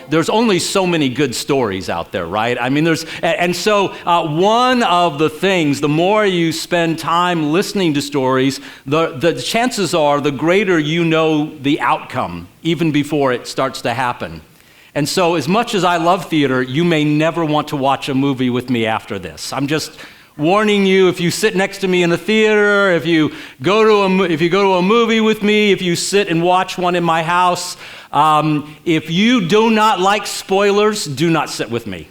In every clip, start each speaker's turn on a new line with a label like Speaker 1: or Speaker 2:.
Speaker 1: there's only so many good stories out there, right? I mean, so one of the things, the more you spend time listening to stories, the chances are the greater you know the outcome, even before it starts to happen. And so as much as I love theater, you may never want to watch a movie with me after this. I'm just warning you, if you sit next to me in a theater, if you go to a movie with me, if you sit and watch one in my house, if you do not like spoilers, do not sit with me.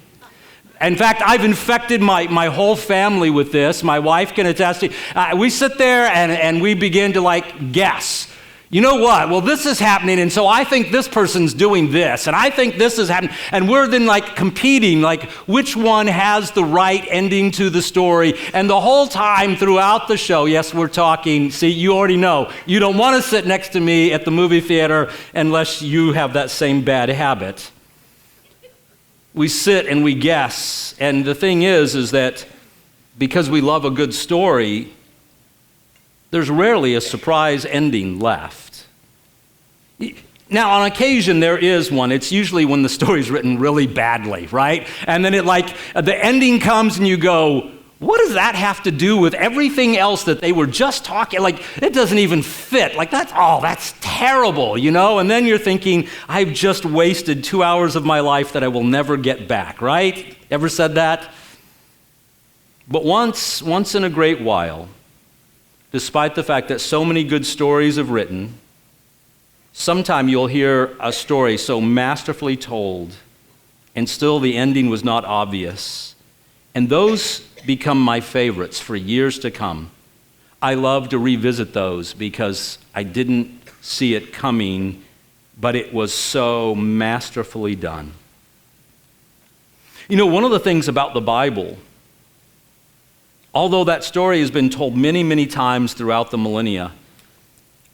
Speaker 1: In fact, I've infected my whole family with this. My wife can attest to it. We sit there and we begin to guess. You know what? Well, this is happening, and so I think this person's doing this, and I think this is happening, and we're then competing, which one has the right ending to the story, and the whole time throughout the show, yes, we're talking, see, you already know, you don't want to sit next to me at the movie theater unless you have that same bad habit. We sit and we guess, and the thing is that because we love a good story, there's rarely a surprise ending left. Now, on occasion, there is one. It's usually when the story's written really badly, right? And then the ending comes and you go, what does that have to do with everything else that they were just talking? It doesn't even fit. That's terrible, And then you're thinking, I've just wasted 2 hours of my life that I will never get back, right? Ever said that? But once in a great while, despite the fact that so many good stories have written, sometime you'll hear a story so masterfully told, and still the ending was not obvious. And those become my favorites for years to come. I love to revisit those because I didn't see it coming, but it was so masterfully done. One of the things about the Bible, although that story has been told many, many times throughout the millennia,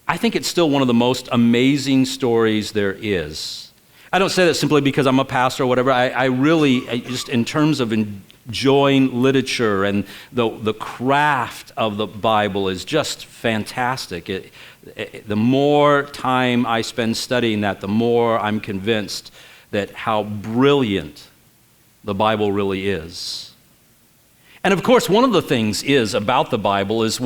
Speaker 1: I think it's still one of the most amazing stories there is. I don't say that simply because I'm a pastor or whatever. I really, just in terms of enjoying literature and the craft of the Bible is just fantastic. The more time I spend studying that, the more I'm convinced that how brilliant the Bible really is. And of course, one of the things about the Bible is,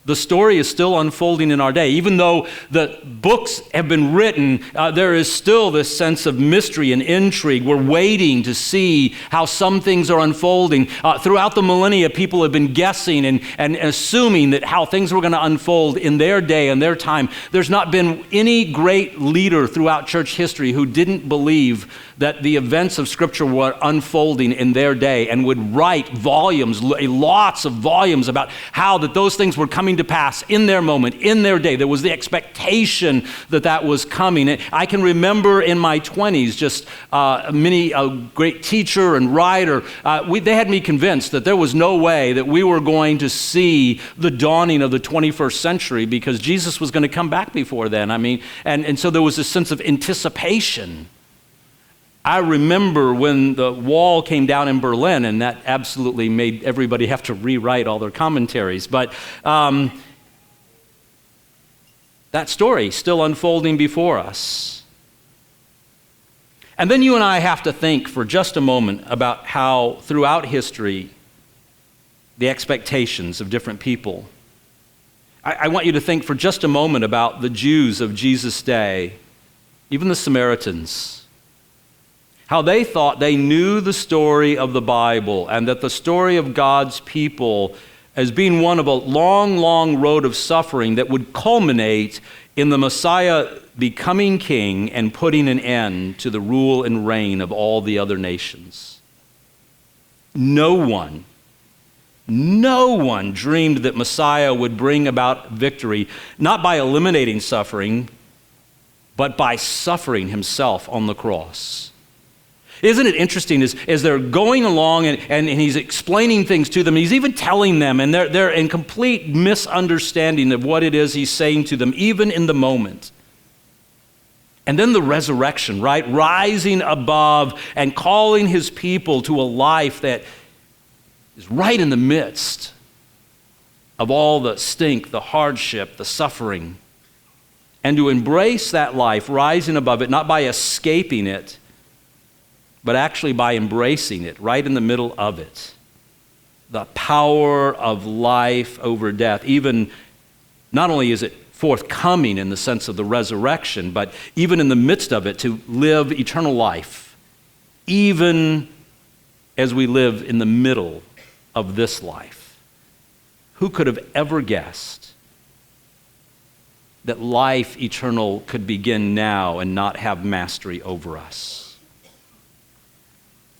Speaker 1: the story is still unfolding in our day. Even though the books have been written, there is still this sense of mystery and intrigue. We're waiting to see how some things are unfolding. Throughout the millennia, people have been guessing and assuming that how things were going to unfold in their day and their time. There's not been any great leader throughout church history who didn't believe that the events of Scripture were unfolding in their day and would write volumes, lots of volumes about how that those things were coming to pass in their moment, in their day. There was the expectation that was coming. And I can remember in my 20s, just a great teacher and writer, they had me convinced that there was no way that we were going to see the dawning of the 21st century because Jesus was going to come back before then. And so there was this sense of anticipation. I remember when the wall came down in Berlin, and that absolutely made everybody have to rewrite all their commentaries. But that story still unfolding before us. And then you and I have to think for just a moment about how throughout history, the expectations of different people. I want you to think for just a moment about the Jews of Jesus' day, even the Samaritans. How they thought they knew the story of the Bible and that the story of God's people as being one of a long, long road of suffering that would culminate in the Messiah becoming king and putting an end to the rule and reign of all the other nations. No one dreamed that Messiah would bring about victory, not by eliminating suffering, but by suffering himself on the cross. Isn't it interesting as they're going along and he's explaining things to them, he's even telling them, and they're in complete misunderstanding of what it is he's saying to them, even in the moment. And then the resurrection, right? Rising above and calling his people to a life that is right in the midst of all the stink, the hardship, the suffering. And to embrace that life, rising above it, not by escaping it, but actually by embracing it, right in the middle of it. The power of life over death. Even, not only is it forthcoming in the sense of the resurrection, but even in the midst of it, to live eternal life, even as we live in the middle of this life. Who could have ever guessed that life eternal could begin now and not have mastery over us?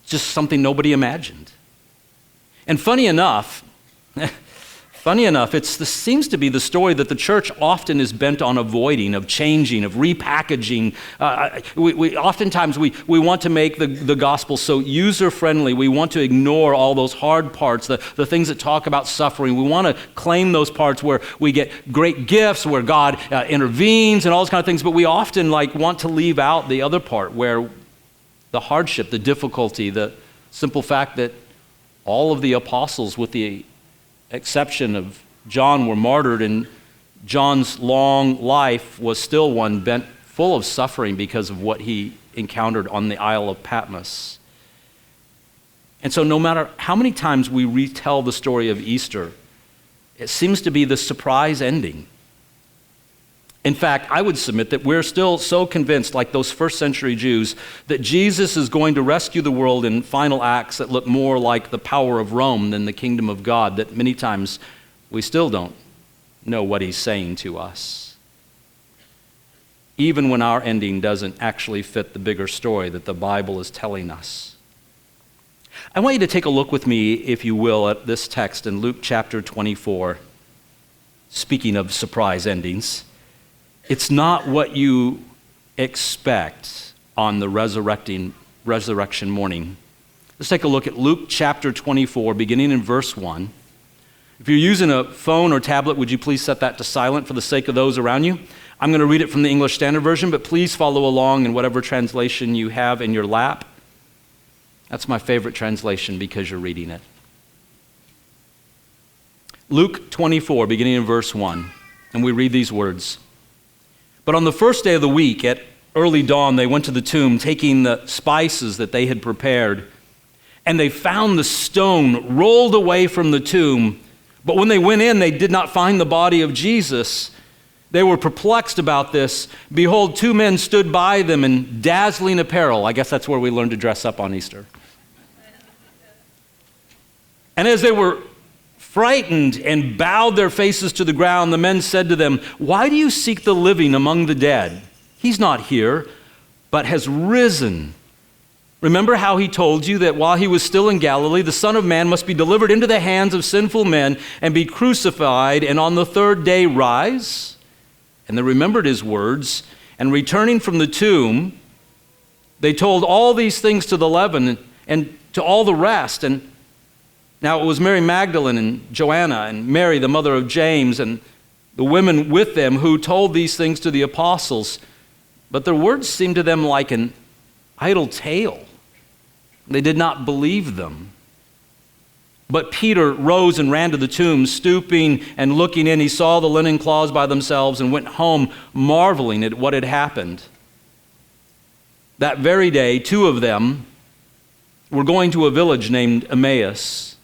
Speaker 1: Just something nobody imagined. And funny enough, this seems to be the story that the church often is bent on avoiding, of changing, of repackaging. Oftentimes we want to make the gospel so user-friendly. We want to ignore all those hard parts, the things that talk about suffering. We want to claim those parts where we get great gifts, where God intervenes and all those kind of things, but we often want to leave out the other part where the hardship, the difficulty, the simple fact that all of the apostles, with the exception of John, were martyred, and John's long life was still one bent full of suffering because of what he encountered on the Isle of Patmos. And so no matter how many times we retell the story of Easter, it seems to be the surprise ending. In fact, I would submit that we're still so convinced, like those first century Jews, that Jesus is going to rescue the world in final acts that look more like the power of Rome than the kingdom of God, that many times we still don't know what he's saying to us. Even when our ending doesn't actually fit the bigger story that the Bible is telling us. I want you to take a look with me, if you will, at this text in Luke chapter 24. Speaking of surprise endings, it's not what you expect on the resurrection morning. Let's take a look at Luke chapter 24, beginning in verse 1. If you're using a phone or tablet, would you please set that to silent for the sake of those around you? I'm going to read it from the English Standard Version, but please follow along in whatever translation you have in your lap. That's my favorite translation because you're reading it. Luke 24, beginning in verse 1, and we read these words. But on the first day of the week, at early dawn, they went to the tomb, taking the spices that they had prepared. And they found the stone rolled away from the tomb. But when they went in, they did not find the body of Jesus. They were perplexed about this. Behold, two men stood by them in dazzling apparel. I guess that's where we learn to dress up on Easter. And as they were frightened and bowed their faces to the ground, the men said to them, "Why do you seek the living among the dead? He's not here, but has risen. Remember how he told you that while he was still in Galilee, the Son of Man must be delivered into the hands of sinful men and be crucified, and on the third day rise?" And they remembered his words, and returning from the tomb, they told all these things to the 11 and to all the rest. And now it was Mary Magdalene and Joanna and Mary, the mother of James, and the women with them who told these things to the apostles. But their words seemed to them like an idle tale. They did not believe them. But Peter rose and ran to the tomb, stooping and looking in. He saw the linen cloths by themselves and went home, marveling at what had happened. That very day, two of them were going to a village named Emmaus.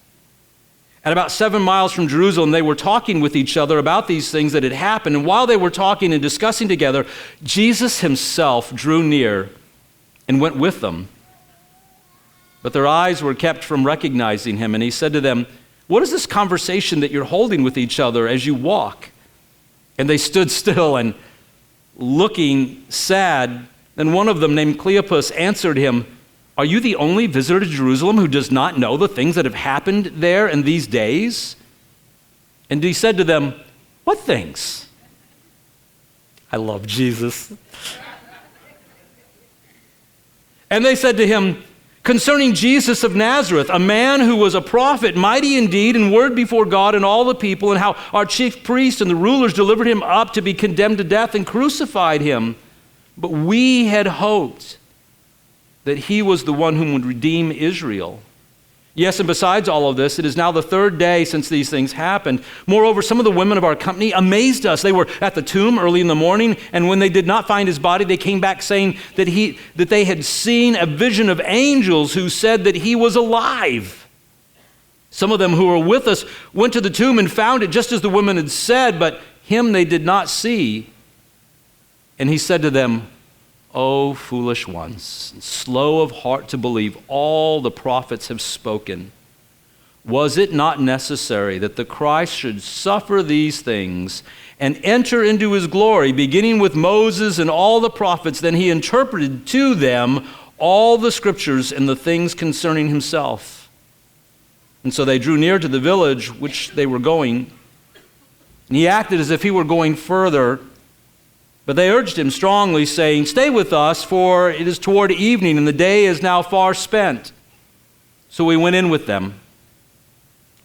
Speaker 1: At about 7 miles from Jerusalem, they were talking with each other about these things that had happened. And while they were talking and discussing together, Jesus himself drew near and went with them. But their eyes were kept from recognizing him. And he said to them, "What is this conversation that you're holding with each other as you walk?" And they stood still and looking sad. Then one of them, named Cleopas, answered him, "Are you the only visitor to Jerusalem who does not know the things that have happened there in these days?" And he said to them, "What things?" I love Jesus. And they said to him, "Concerning Jesus of Nazareth, a man who was a prophet, mighty in deed and word before God and all the people, and how our chief priests and the rulers delivered him up to be condemned to death and crucified him. But we had hoped that he was the one who would redeem Israel. Yes, and besides all of this, it is now the third day since these things happened. Moreover, some of the women of our company amazed us. They were at the tomb early in the morning, and when they did not find his body, they came back saying that they had seen a vision of angels who said that he was alive. Some of them who were with us went to the tomb and found it just as the women had said, but him they did not see. And he said to them, O foolish ones, slow of heart to believe all the prophets have spoken. Was it not necessary that the Christ should suffer these things and enter into his glory, beginning with Moses and all the prophets? Then he interpreted to them all the scriptures and the things concerning himself. And so they drew near to the village which they were going, and he acted as if he were going further. But they urged him strongly, saying, Stay with us, for it is toward evening, and the day is now far spent. So he went in with them.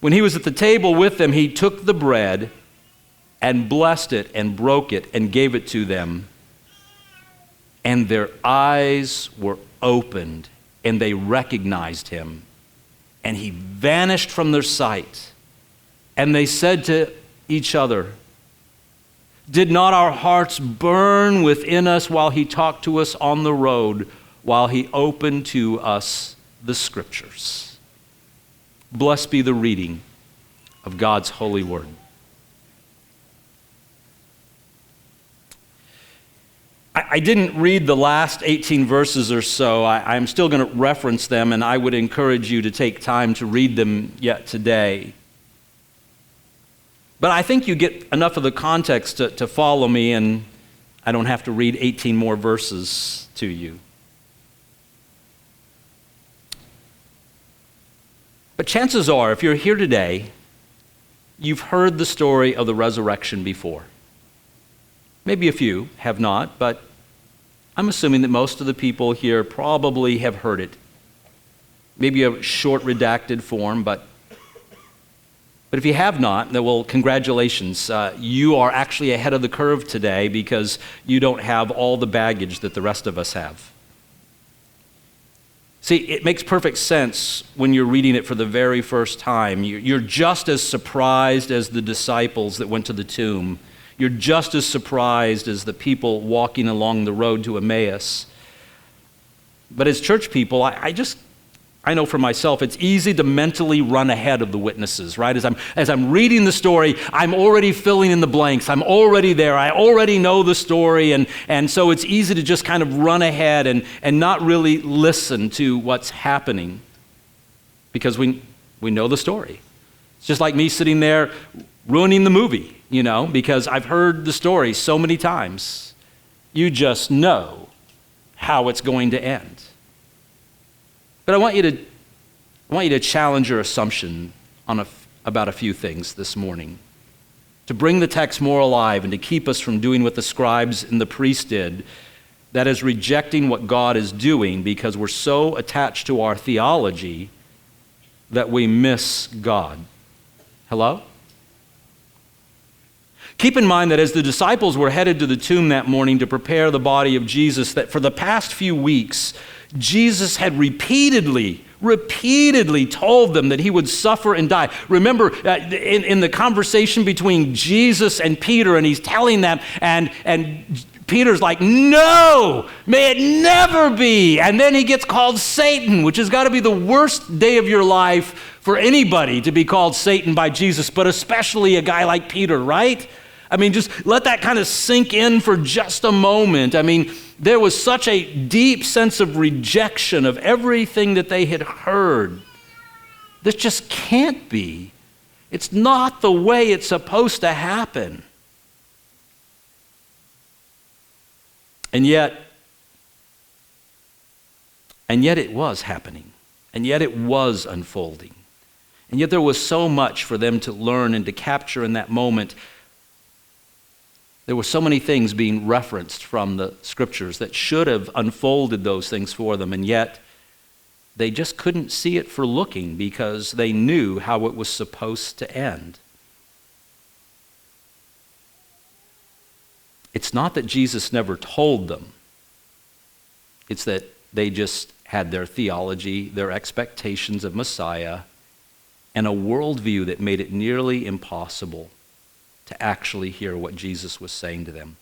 Speaker 1: When he was at the table with them, he took the bread and blessed it and broke it and gave it to them. And their eyes were opened, and they recognized him. And he vanished from their sight. And they said to each other, Did not our hearts burn within us while he talked to us on the road, while he opened to us the scriptures? Blessed be the reading of God's holy word. I didn't read the last 18 verses or so. I'm still going to reference them, and I would encourage you to take time to read them yet today. But I think you get enough of the context to follow me, and I don't have to read 18 more verses to you. But chances are, if you're here today, you've heard the story of the resurrection before. Maybe a few have not, but I'm assuming that most of the people here probably have heard it. Maybe a short redacted form, but if you have not, then well, congratulations. You are actually ahead of the curve today because you don't have all the baggage that the rest of us have. See, it makes perfect sense when you're reading it for the very first time. You're just as surprised as the disciples that went to the tomb. You're just as surprised as the people walking along the road to Emmaus. But as church people, I know for myself, it's easy to mentally run ahead of the witnesses, right? As I'm reading the story, I'm already filling in the blanks. I'm already there. I already know the story. And so it's easy to just kind of run ahead and not really listen to what's happening because we know the story. It's just like me sitting there ruining the movie, because I've heard the story so many times. You just know how it's going to end. But I want you to challenge your assumption about a few things this morning, to bring the text more alive and to keep us from doing what the scribes and the priests did, that is rejecting what God is doing because we're so attached to our theology that we miss God. Hello? Keep in mind that as the disciples were headed to the tomb that morning to prepare the body of Jesus, that for the past few weeks, Jesus had repeatedly told them that he would suffer and die. Remember, in the conversation between Jesus and Peter, and he's telling them, and Peter's like, no, may it never be. And then he gets called Satan, which has got to be the worst day of your life for anybody to be called Satan by Jesus, but especially a guy like Peter, right? I mean, just let that kind of sink in for just a moment. I mean, there was such a deep sense of rejection of everything that they had heard. This just can't be. It's not the way it's supposed to happen. And yet it was happening. And yet it was unfolding. And yet there was so much for them to learn and to capture in that moment. There were so many things being referenced from the scriptures that should have unfolded those things for them, and yet they just couldn't see it for looking because they knew how it was supposed to end. It's not that Jesus never told them. It's that they just had their theology, their expectations of Messiah, and a worldview that made it nearly impossible to actually hear what Jesus was saying to them.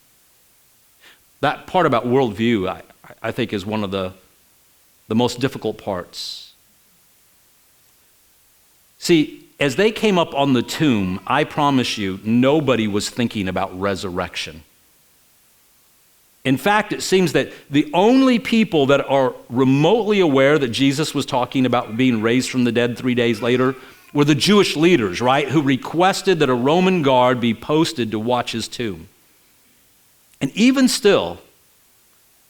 Speaker 1: That part about worldview, I think, is one of the most difficult parts. See, as they came up on the tomb, I promise you, nobody was thinking about resurrection. In fact, it seems that the only people that are remotely aware that Jesus was talking about being raised from the dead 3 days later were the Jewish leaders, right, who requested that a Roman guard be posted to watch his tomb. And even still,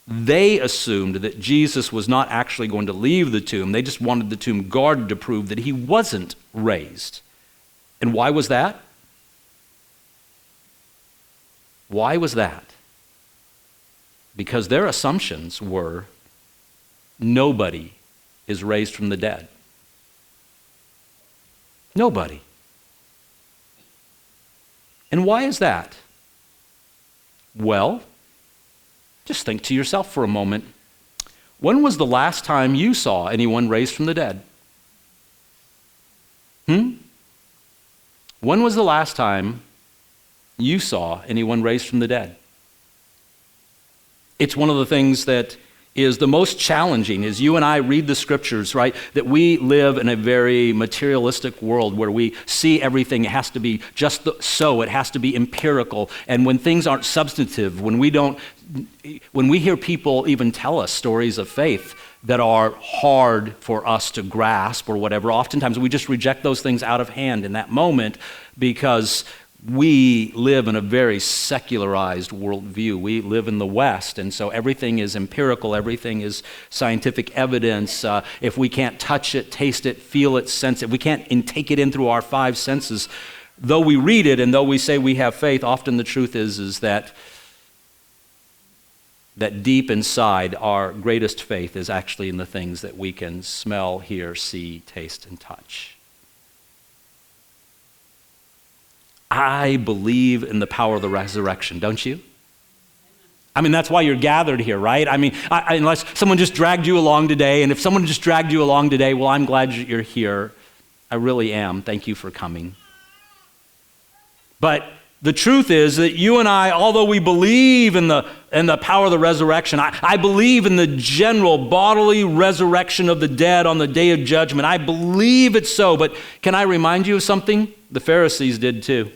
Speaker 1: they assumed that Jesus was not actually going to leave the tomb. They just wanted the tomb guarded to prove that he wasn't raised. And why was that? Why was that? Because their assumptions were nobody is raised from the dead. Nobody. And why is that? Well, just think to yourself for a moment. When was the last time you saw anyone raised from the dead? When was the last time you saw anyone raised from the dead? It's one of the things that is the most challenging as you and I read the scriptures, right? That we live in a very materialistic world where we see everything, it has to be just so, it has to be empirical. And when things aren't substantive, when we hear people even tell us stories of faith that are hard for us to grasp or whatever, oftentimes we just reject those things out of hand in that moment because we live in a very secularized worldview. We live in the West, and so everything is empirical, everything is scientific evidence. If we can't touch it, taste it, feel it, sense it, we can't take it in through our five senses. Though we read it and though we say we have faith, often the truth is that deep inside our greatest faith is actually in the things that we can smell, hear, see, taste, and touch. I believe in the power of the resurrection, don't you? I mean, that's why you're gathered here, right? I mean, unless someone just dragged you along today, and if someone just dragged you along today, well, I'm glad you're here. I really am. Thank you for coming. But the truth is that you and I, although we believe in the power of the resurrection, I believe in the general bodily resurrection of the dead on the day of judgment. I believe it's so, but can I remind you of something? The Pharisees did too.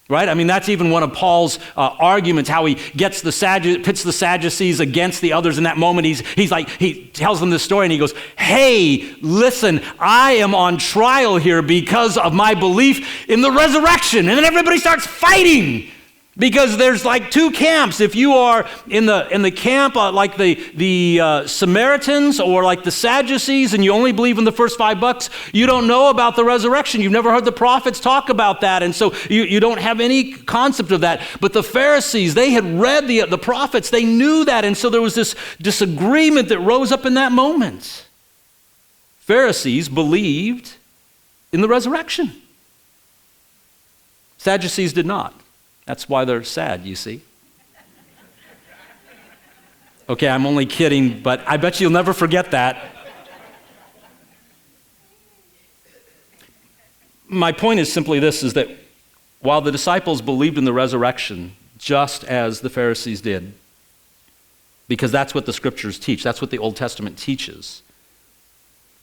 Speaker 1: Right? I mean, that's even one of Paul's arguments, how he pits the Sadducees against the others in that moment. He tells them this story and he goes, hey, listen, I am on trial here because of my belief in the resurrection. And then everybody starts fighting because there's like two camps. If you are in the camp like the Samaritans or like the Sadducees and you only believe in the first $5, you don't know about the resurrection. You've never heard the prophets talk about that, and so you don't have any concept of that. But the Pharisees, they had read the prophets. They knew that, and so there was this disagreement that rose up in that moment. Pharisees believed in the resurrection. Sadducees did not. That's why they're sad, you see. Okay, I'm only kidding, but I bet you'll never forget that. My point is simply this, is that while the disciples believed in the resurrection, just as the Pharisees did, because that's what the scriptures teach, that's what the Old Testament teaches,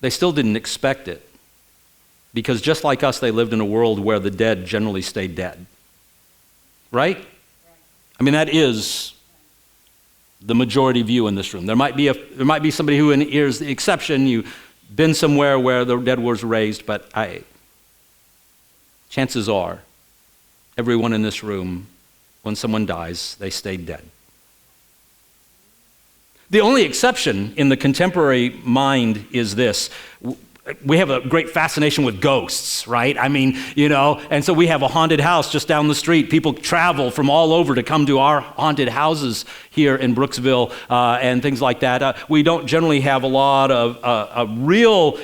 Speaker 1: they still didn't expect it. Because just like us, they lived in a world where the dead generally stayed dead. Right? I mean, that is the majority view in this room. There might be somebody who is the exception. You've been somewhere where the dead was raised, but chances are, everyone in this room, when someone dies, they stayed dead. The only exception in the contemporary mind is this. We have a great fascination with ghosts, right? I mean, and so we have a haunted house just down the street. People travel from all over to come to our haunted houses here in Brooksville and things like that. We don't generally have a lot of real,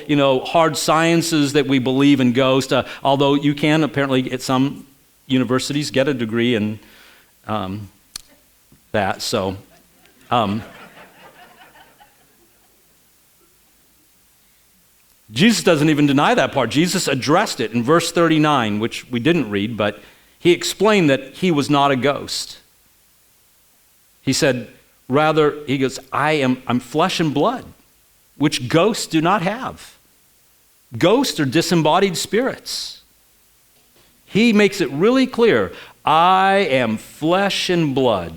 Speaker 1: hard sciences that we believe in ghosts, although you can apparently at some universities get a degree in that. So, Jesus doesn't even deny that part. Jesus addressed it in verse 39, which we didn't read, but he explained that he was not a ghost. He said, rather, he goes, I'm flesh and blood, which ghosts do not have. Ghosts are disembodied spirits. He makes it really clear, I am flesh and blood,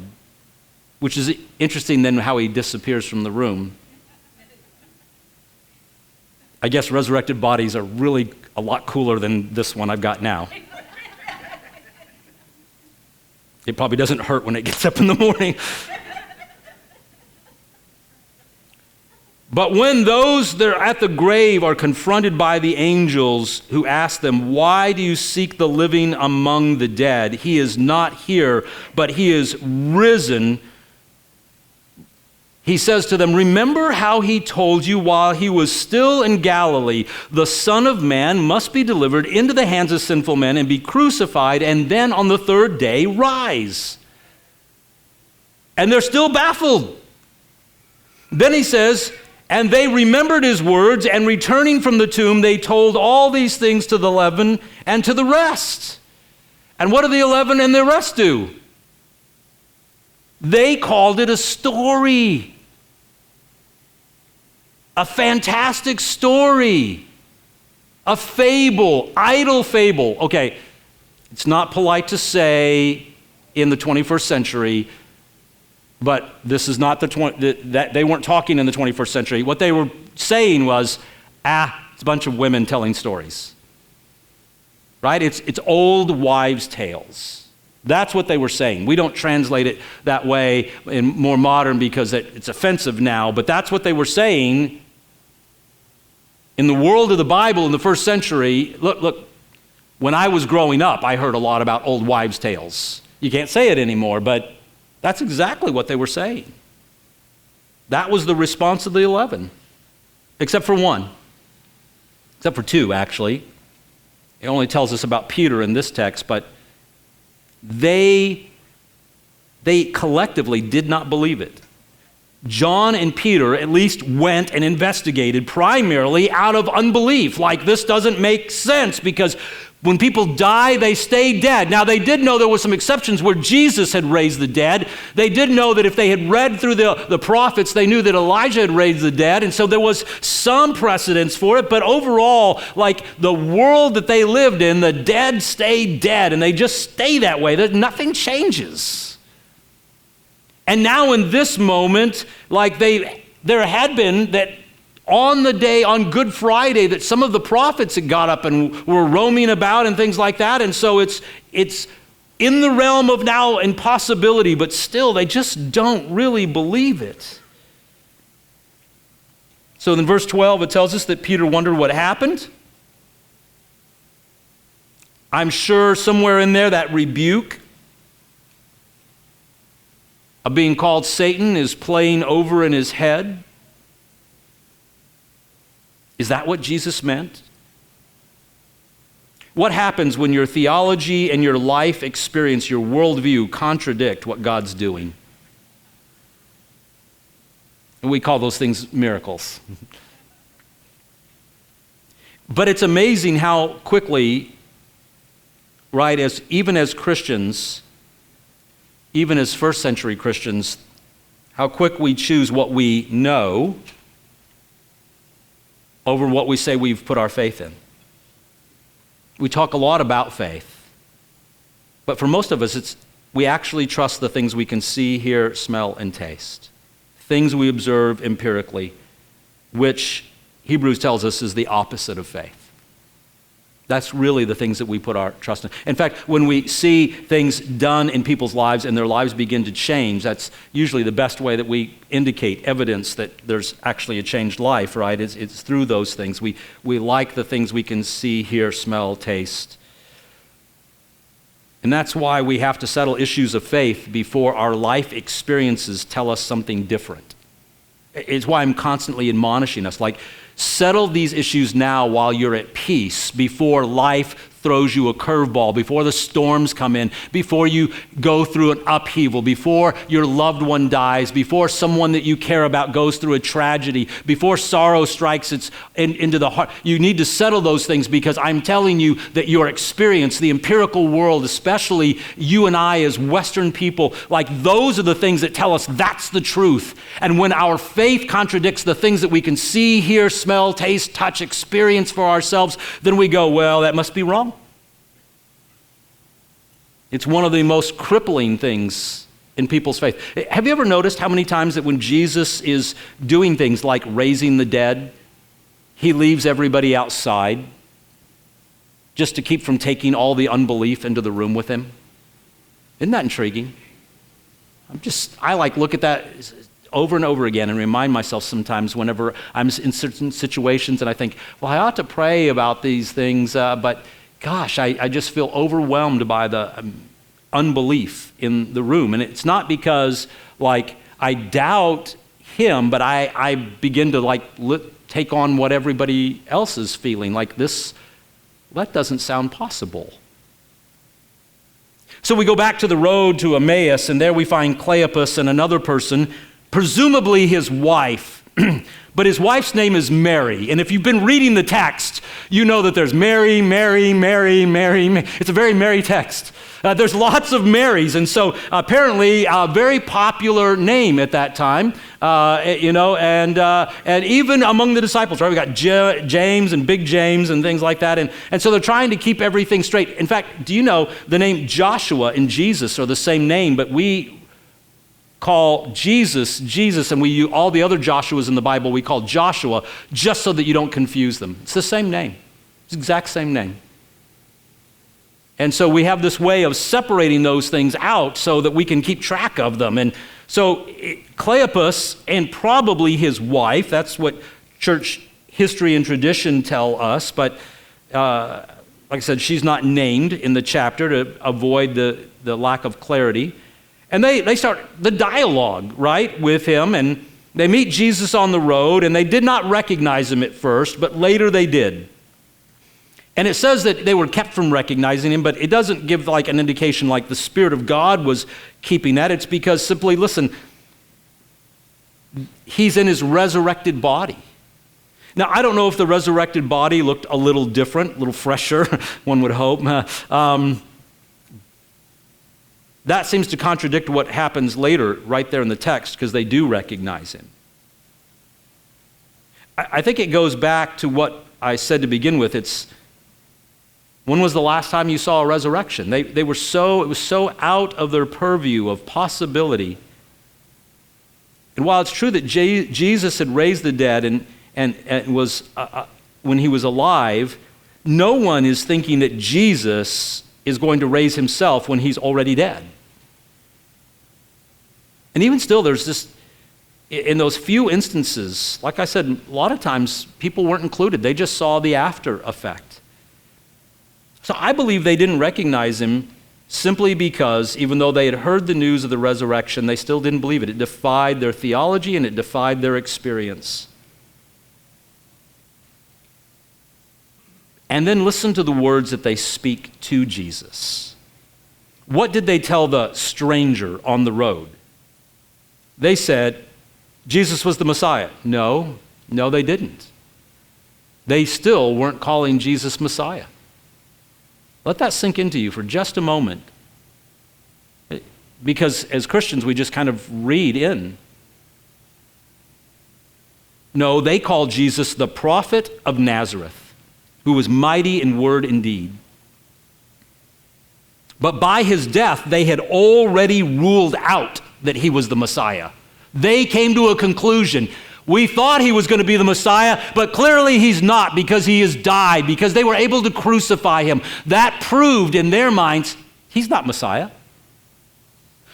Speaker 1: which is interesting then how he disappears from the room. I guess resurrected bodies are really a lot cooler than this one I've got now. It probably doesn't hurt when it gets up in the morning. But when those that are at the grave are confronted by the angels who ask them, why do you seek the living among the dead? He is not here, but he is risen. He says to them, remember how he told you while he was still in Galilee, the Son of Man must be delivered into the hands of sinful men and be crucified, and then on the third day rise. And they're still baffled. Then he says, and they remembered his words, and returning from the tomb, they told all these things to the 11 and to the rest. And what do the 11 and the rest do? They called it a story. A fantastic story. A fable, idle fable. Okay, it's not polite to say in the 21st century, but this is not that they weren't talking in the 21st century. What they were saying was, it's a bunch of women telling stories. Right? It's old wives' tales. That's what they were saying. We don't translate it that way in more modern because it's offensive now, but that's what they were saying. In the world of the Bible in the first century, look, when I was growing up, I heard a lot about old wives' tales. You can't say it anymore, but that's exactly what they were saying. That was the response of the 11, except for one. Except for two, actually. It only tells us about Peter in this text, but they collectively did not believe it. John and Peter at least went and investigated primarily out of unbelief. Like, this doesn't make sense because when people die, they stay dead. Now, they did know there were some exceptions where Jesus had raised the dead. They did know that if they had read through the prophets, they knew that Elijah had raised the dead. And so there was some precedence for it. But overall, like the world that they lived in, the dead stay dead. And they just stay that way. Nothing changes. And now in this moment, like there had been that on the day, on Good Friday, that some of the prophets had got up and were roaming about and things like that. And so it's in the realm of now impossibility, but still they just don't really believe it. So in verse 12, it tells us that Peter wondered what happened. I'm sure somewhere in there that rebuke of being called Satan is playing over in his head. Is that what Jesus meant? What happens when your theology and your life experience, your worldview, contradict what God's doing? And we call those things miracles. But it's amazing how quickly, right, even as Christians, even as first century Christians, how quick we choose what we know over what we say we've put our faith in. We talk a lot about faith, but for most of us, we actually trust the things we can see, hear, smell, and taste. Things we observe empirically, which Hebrews tells us is the opposite of faith. That's really the things that we put our trust in. In fact, when we see things done in people's lives and their lives begin to change, that's usually the best way that we indicate evidence that there's actually a changed life, right? It's through those things. We like the things we can see, hear, smell, taste. And that's why we have to settle issues of faith before our life experiences tell us something different. It's why I'm constantly admonishing us, like, settle these issues now while you're at peace before life throws you a curveball, before the storms come in, before you go through an upheaval, before your loved one dies, before someone that you care about goes through a tragedy, before sorrow strikes into the heart. You need to settle those things, because I'm telling you that your experience, the empirical world, especially you and I as Western people, like those are the things that tell us that's the truth. And when our faith contradicts the things that we can see, hear, smell, taste, touch, experience for ourselves, then we go, well, that must be wrong. It's one of the most crippling things in people's faith. Have you ever noticed how many times that when Jesus is doing things like raising the dead, he leaves everybody outside just to keep from taking all the unbelief into the room with him? Isn't that intriguing? I look at that over and over again and remind myself sometimes whenever I'm in certain situations and I think, well, I ought to pray about these things, but gosh, I just feel overwhelmed by the unbelief in the room. And it's not because I doubt him, but I begin to take on what everybody else is feeling. That doesn't sound possible. So we go back to the road to Emmaus, and there we find Cleopas and another person, presumably his wife. But his wife's name is Mary. And if you've been reading the text, you know that there's Mary, Mary, Mary, Mary. It's a very merry text. There's lots of Marys. And so apparently a very popular name at that time, and even among the disciples, right? We got James and Big James and things like that. And so they're trying to keep everything straight. In fact, do you know the name Joshua and Jesus are the same name, but we call Jesus, and all the other Joshuas in the Bible, we call Joshua, just so that you don't confuse them. It's the same name. It's the exact same name. And so we have this way of separating those things out so that we can keep track of them. And so Cleopas and probably his wife, that's what church history and tradition tell us, but like I said, she's not named in the chapter to avoid the lack of clarity. And they start the dialogue, right, with him, and they meet Jesus on the road, and they did not recognize him at first, but later they did. And it says that they were kept from recognizing him, but it doesn't give an indication like the Spirit of God was keeping that. It's because simply, listen, he's in his resurrected body. Now, I don't know if the resurrected body looked a little different, a little fresher, one would hope. That seems to contradict what happens later right there in the text, because they do recognize him. I think it goes back to what I said to begin with. When was the last time you saw a resurrection? It was so out of their purview of possibility. And while it's true that Jesus had raised the dead and was when he was alive, no one is thinking that Jesus is going to raise himself when he's already dead. And even still, there's this, in those few instances, like I said, a lot of times people weren't included. They just saw the after effect. So I believe they didn't recognize him simply because, even though they had heard the news of the resurrection, they still didn't believe it. It defied their theology and it defied their experience. And then listen to the words that they speak to Jesus. What did they tell the stranger on the road? They said, Jesus was the Messiah. No, they didn't. They still weren't calling Jesus Messiah. Let that sink into you for just a moment. Because as Christians, we just kind of read in. No, they called Jesus the prophet of Nazareth, who was mighty in word and deed. But by his death, they had already ruled out that he was the Messiah. They came to a conclusion. We thought he was going to be the Messiah, but clearly he's not, because he has died, because they were able to crucify him. That proved in their minds, he's not Messiah.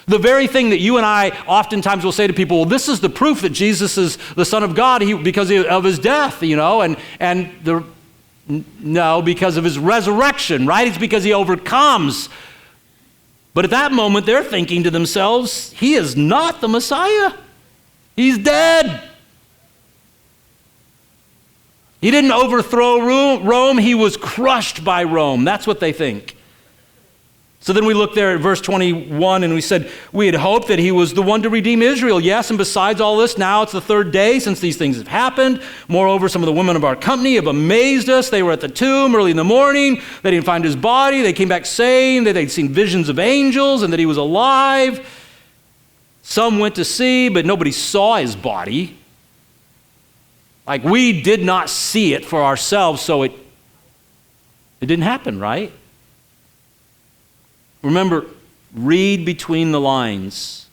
Speaker 1: The very thing that you and I oftentimes will say to people, well, this is the proof that Jesus is the Son of God because of his death, no, because of his resurrection, right? It's because he overcomes. But at that moment, they're thinking to themselves, he is not the Messiah. He's dead. He didn't overthrow Rome, he was crushed by Rome. That's what they think. So then we look there at verse 21 and we said, we had hoped that he was the one to redeem Israel. Yes, and besides all this, now it's the third day since these things have happened. Moreover, some of the women of our company have amazed us. They were at the tomb early in the morning. They didn't find his body. They came back saying that they'd seen visions of angels and that he was alive. Some went to see, but nobody saw his body. Like, we did not see it for ourselves, so it didn't happen, right? Remember, read between the lines.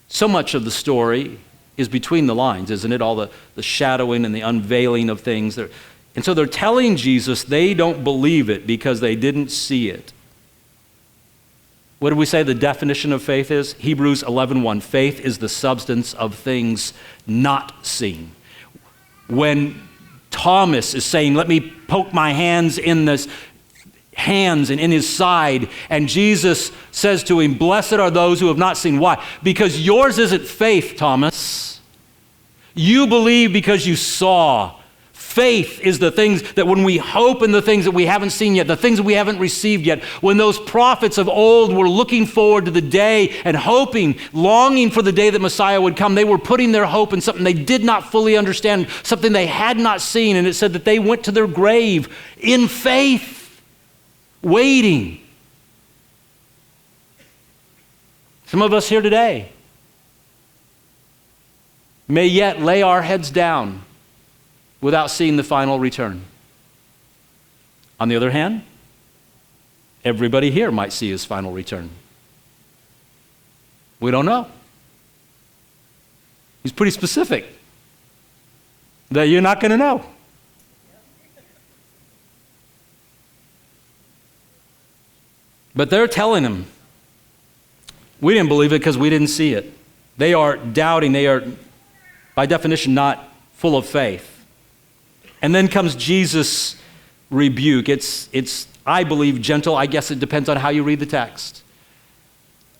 Speaker 1: So much of the story is between the lines, isn't it? All the shadowing and the unveiling of things. And so they're telling Jesus they don't believe it because they didn't see it. What did we say the definition of faith is? Hebrews 11:1. Faith is the substance of things not seen. When Thomas is saying, let me poke my hands in this hands and in his side, and Jesus says to him, blessed are those who have not seen. Why? Because yours isn't faith, Thomas. You believe because you saw. Faith is the things that when we hope in the things that we haven't seen yet, the things that we haven't received yet, when those prophets of old were looking forward to the day and hoping, longing for the day that Messiah would come, they were putting their hope in something they did not fully understand, something they had not seen, and it said that they went to their grave in faith, waiting. Some of us here today may yet lay our heads down without seeing the final return. On the other hand, everybody here might see his final return. We don't know. He's pretty specific that you're not going to know. But they're telling him, we didn't believe it because we didn't see it. They are doubting. They are, by definition, not full of faith. And then comes Jesus' rebuke. It's, I believe, gentle. I guess it depends on how you read the text.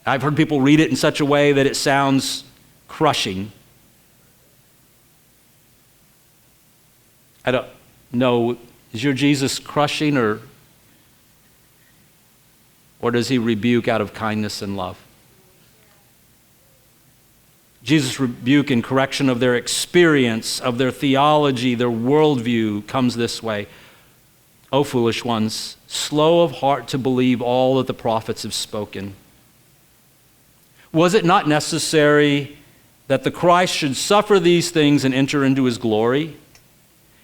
Speaker 1: I've heard people read it in such a way that it sounds crushing. I don't know, is your Jesus crushing or does he rebuke out of kindness and love? Jesus' rebuke and correction of their experience, of their theology, their worldview comes this way. O foolish ones, slow of heart to believe all that the prophets have spoken. Was it not necessary that the Christ should suffer these things and enter into his glory?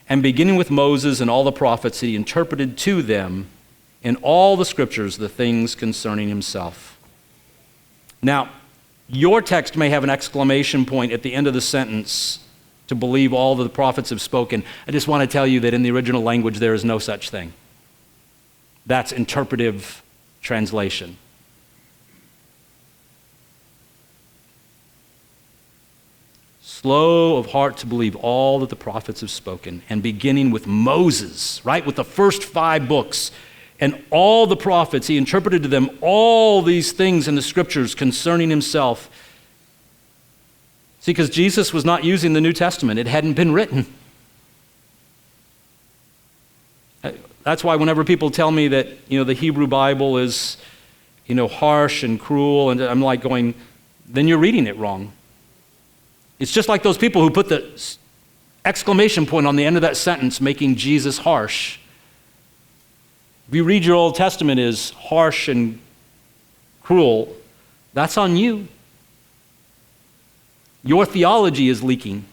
Speaker 1: And beginning with Moses and all the prophets, he interpreted to them in all the scriptures the things concerning himself. Now, your text may have an exclamation point at the end of the sentence, to believe all that the prophets have spoken. I just want to tell you that in the original language there is no such thing. That's interpretive translation. Slow of heart to believe all that the prophets have spoken, and beginning with Moses, right, with the first 5 books, and all the prophets, he interpreted to them all these things in the scriptures concerning himself. See, because Jesus was not using the New Testament. It hadn't been written. That's why whenever people tell me that, the Hebrew Bible is, harsh and cruel, and I'm like going, then you're reading it wrong. It's just like those people who put the exclamation point on the end of that sentence, making Jesus harsh. If you read your Old Testament as harsh and cruel, that's on you. Your theology is leaking.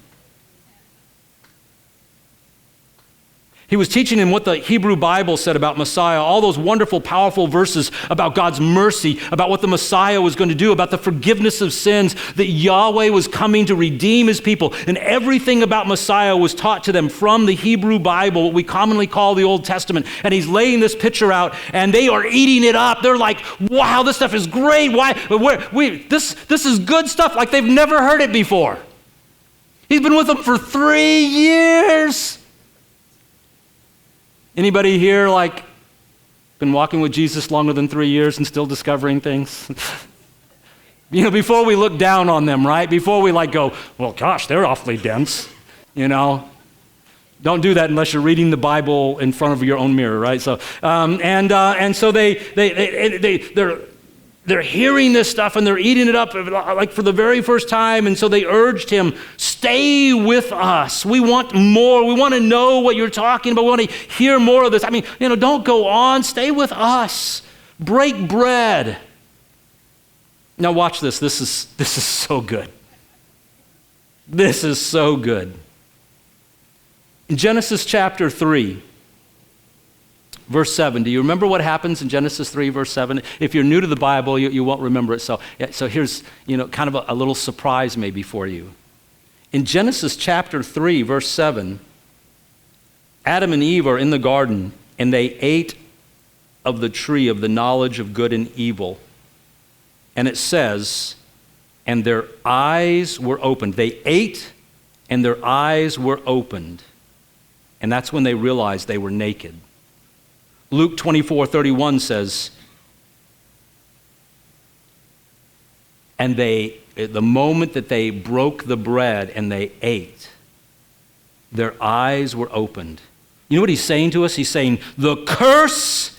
Speaker 1: He was teaching him what the Hebrew Bible said about Messiah, all those wonderful, powerful verses about God's mercy, about what the Messiah was going to do, about the forgiveness of sins, that Yahweh was coming to redeem his people. And everything about Messiah was taught to them from the Hebrew Bible, what we commonly call the Old Testament. And he's laying this picture out, and they are eating it up. They're like, wow, this stuff is great. Why? This is good stuff, like they've never heard it before. He's been with them for 3 years. Anybody here been walking with Jesus longer than 3 years and still discovering things? Before we look down on them, right? Before we go, well, gosh, they're awfully dense. Don't do that unless you're reading the Bible in front of your own mirror, right? So, and so they're hearing this stuff and they're eating it up like for the very first time. And so they urged him, stay with us. We want more. We want to know what you're talking about. We want to hear more of this. I mean, don't go on. Stay with us. Break bread. Now watch this. This is so good. This is so good. In Genesis chapter 3, verse 7, do you remember what happens in Genesis 3, verse 7? If you're new to the Bible, you won't remember it. So here's, kind of a little surprise maybe for you. In Genesis chapter 3, verse 7, Adam and Eve are in the garden, and they ate of the tree of the knowledge of good and evil. And it says, and their eyes were opened. They ate, and their eyes were opened. And that's when they realized they were naked. Luke 24:31 says, and the moment that they broke the bread and they ate, their eyes were opened. You know what he's saying to us? He's saying, the curse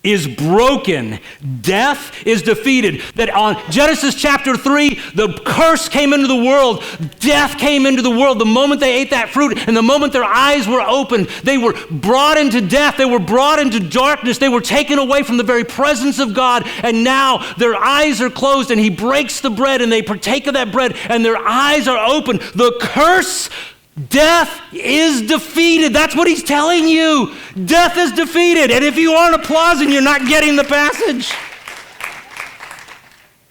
Speaker 1: is broken. Death is defeated. That on Genesis chapter 3, the curse came into the world. Death came into the world the moment they ate that fruit, and the moment their eyes were opened, they were brought into death. They were brought into darkness. They were taken away from the very presence of God, and now their eyes are closed, and he breaks the bread, and they partake of that bread, and their eyes are open. The curse, death is defeated. That's what he's telling you. Death is defeated. And if you aren't applauding, you're not getting the passage.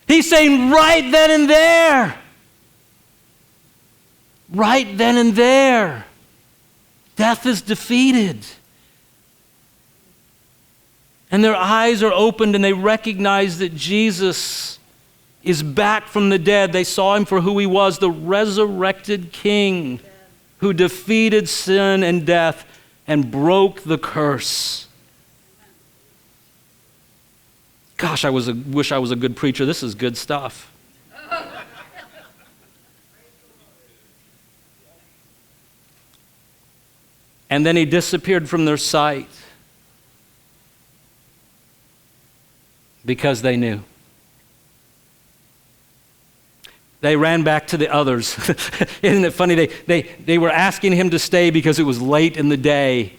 Speaker 1: He's saying right then and there. Right then and there. Death is defeated. And their eyes are opened and they recognize that Jesus is back from the dead. They saw him for who he was, the resurrected King who defeated sin and death and broke the curse. Gosh, wish I was a good preacher. This is good stuff. And then he disappeared from their sight because they knew. They ran back to the others. Isn't it funny? They were asking him to stay because it was late in the day.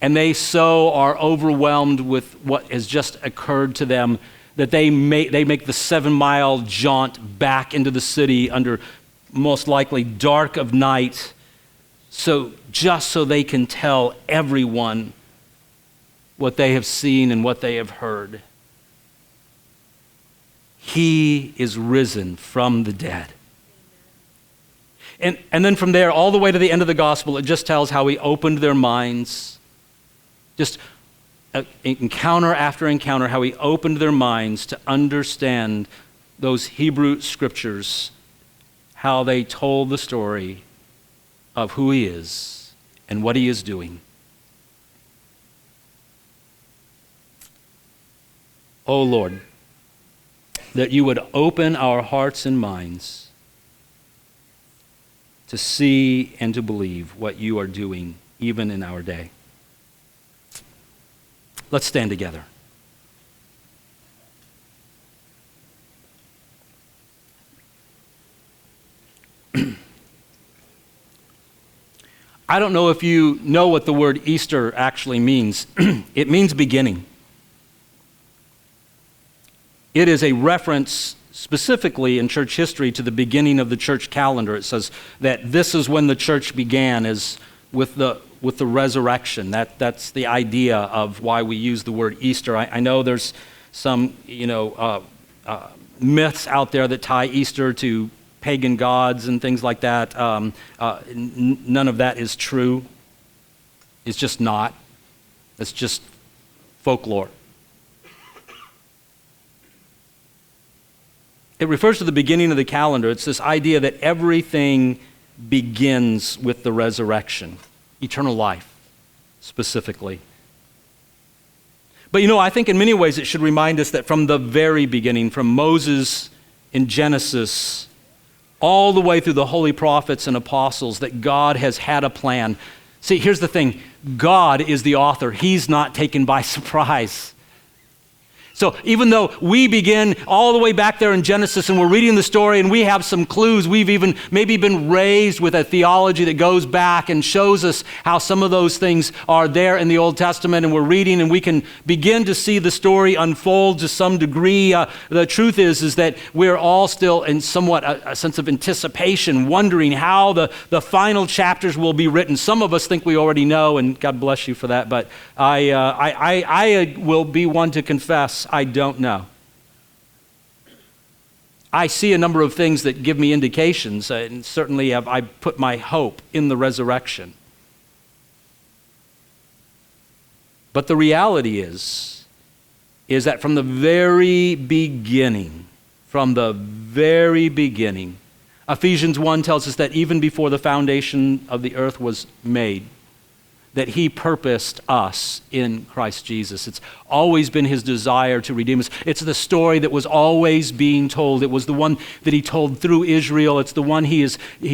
Speaker 1: And they so are overwhelmed with what has just occurred to them that they make the 7-mile jaunt back into the city under most likely dark of night, just so they can tell everyone what they have seen and what they have heard. He is risen from the dead. And then from there, all the way to the end of the gospel, it just tells how he opened their minds. Just encounter after encounter, how he opened their minds to understand those Hebrew scriptures, how they told the story of who he is and what he is doing. Oh Lord, that you would open our hearts and minds to see and to believe what you are doing even in our day. Let's stand together. I don't know if you know what the word Easter actually means. It means beginning. It is a reference specifically in church history to the beginning of the church calendar. It says that this is when the church began, is with the resurrection. That's the idea of why we use the word Easter. I know there's some myths out there that tie Easter to pagan gods and things like that. None of that is true. It's just not. It's just folklore. It refers to the beginning of the calendar. It's this idea that everything begins with the resurrection, eternal life specifically. But I think in many ways it should remind us that from the very beginning, from Moses in Genesis all the way through the holy prophets and apostles that God has had a plan. See, here's the thing. God is the author. He's not taken by surprise. So even though we begin all the way back there in Genesis and we're reading the story and we have some clues, we've even maybe been raised with a theology that goes back and shows us how some of those things are there in the Old Testament, and we're reading and we can begin to see the story unfold to some degree. The truth is that we're all still in somewhat a sense of anticipation, wondering how the final chapters will be written. Some of us think we already know, and God bless you for that, but I will be one to confess I don't know. I see a number of things that give me indications, and certainly I put my hope in the resurrection. But the reality is that from the very beginning, Ephesians 1 tells us that even before the foundation of the earth was made, that he purposed us in Christ Jesus. It's always been his desire to redeem us. It's the story that was always being told. It was the one that he told through Israel. It's the one he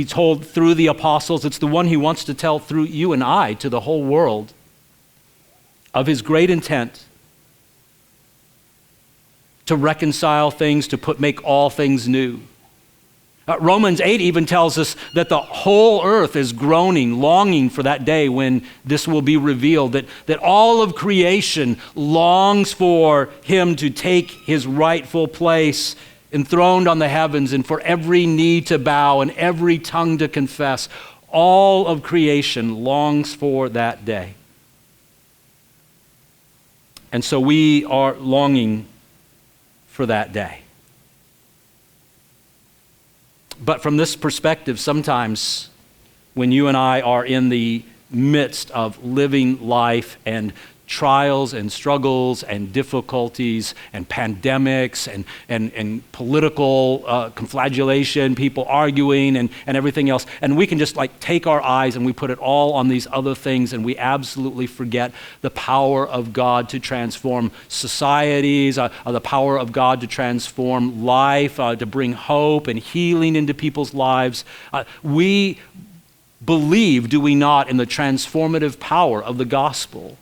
Speaker 1: told through the apostles. It's the one he wants to tell through you and I to the whole world, of his great intent to reconcile things, to make all things new. Romans 8 even tells us that the whole earth is groaning, longing for that day when this will be revealed, that all of creation longs for him to take his rightful place enthroned on the heavens, and for every knee to bow and every tongue to confess. All of creation longs for that day. And so we are longing for that day. But from this perspective, sometimes when you and I are in the midst of living life and trials and struggles and difficulties and pandemics and political conflagration, people arguing and everything else, and we can just take our eyes and we put it all on these other things, and we absolutely forget the power of God to transform societies, the power of God to transform life, to bring hope and healing into people's lives. We believe, do we not, in the transformative power of the gospel.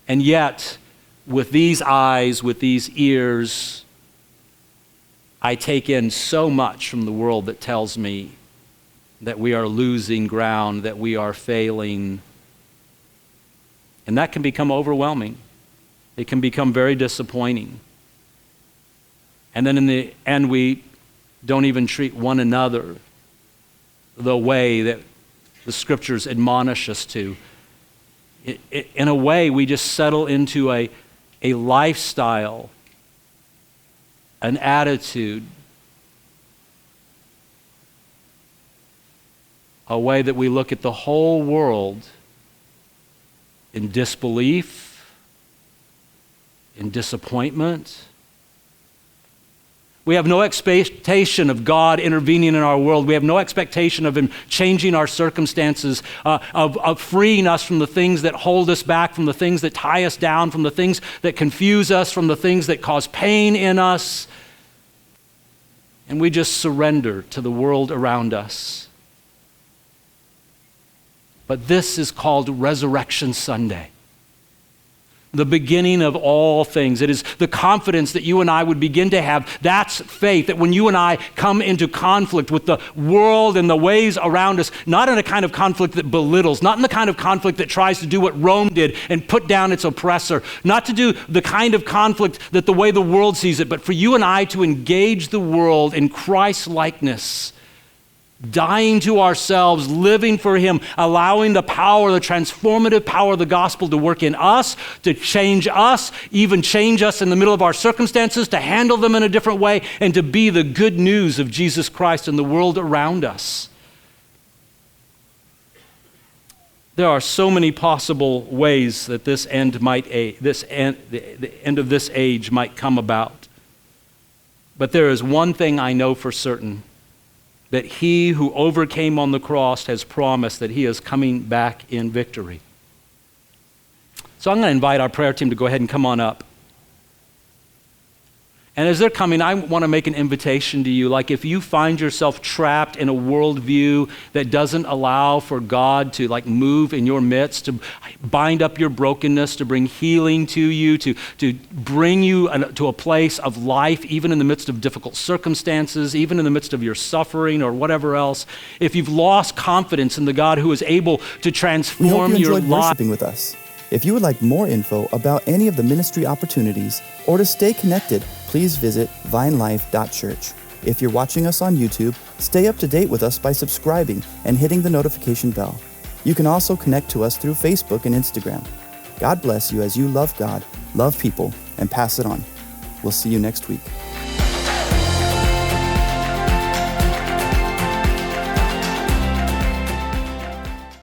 Speaker 1: And yet, with these eyes, with these ears, I take in so much from the world that tells me that we are losing ground, that we are failing. And that can become overwhelming. It can become very disappointing. And then in the end, we don't even treat one another the way that the scriptures admonish us to. In a way, we just settle into a lifestyle, an attitude, a way that we look at the whole world in disbelief, in disappointment. We have no expectation of God intervening in our world. We have no expectation of him changing our circumstances, of freeing us from the things that hold us back, from the things that tie us down, from the things that confuse us, from the things that cause pain in us. And we just surrender to the world around us. But this is called Resurrection Sunday. The beginning of all things. It is the confidence that you and I would begin to have. That's faith, that when you and I come into conflict with the world and the ways around us, not in a kind of conflict that belittles, not in the kind of conflict that tries to do what Rome did and put down its oppressor, not to do the kind of conflict that the way the world sees it, but for you and I to engage the world in Christ's likeness, dying to ourselves, living for him, allowing the power, the transformative power of the gospel to work in us, to change us, even change us in the middle of our circumstances, to handle them in a different way, and to be the good news of Jesus Christ in the world around us. There are so many possible ways that the end of this age might come about. But there is one thing I know for certain, that he who overcame on the cross has promised that he is coming back in victory. So I'm going to invite our prayer team to go ahead and come on up. And as they're coming, I want to make an invitation to you. Like, if you find yourself trapped in a worldview that doesn't allow for God to move in your midst, to bind up your brokenness, to bring healing to you, to bring you to a place of life, even in the midst of difficult circumstances, even in the midst of your suffering or whatever else, if you've lost confidence in the God who is able to transform your life.
Speaker 2: We hope you enjoyed worshiping with us. If you would like more info about any of the ministry opportunities or to stay connected, please visit vinelife.church. If you're watching us on YouTube, stay up to date with us by subscribing and hitting the notification bell. You can also connect to us through Facebook and Instagram. God bless you as you love God, love people, and pass it on. We'll see you next week.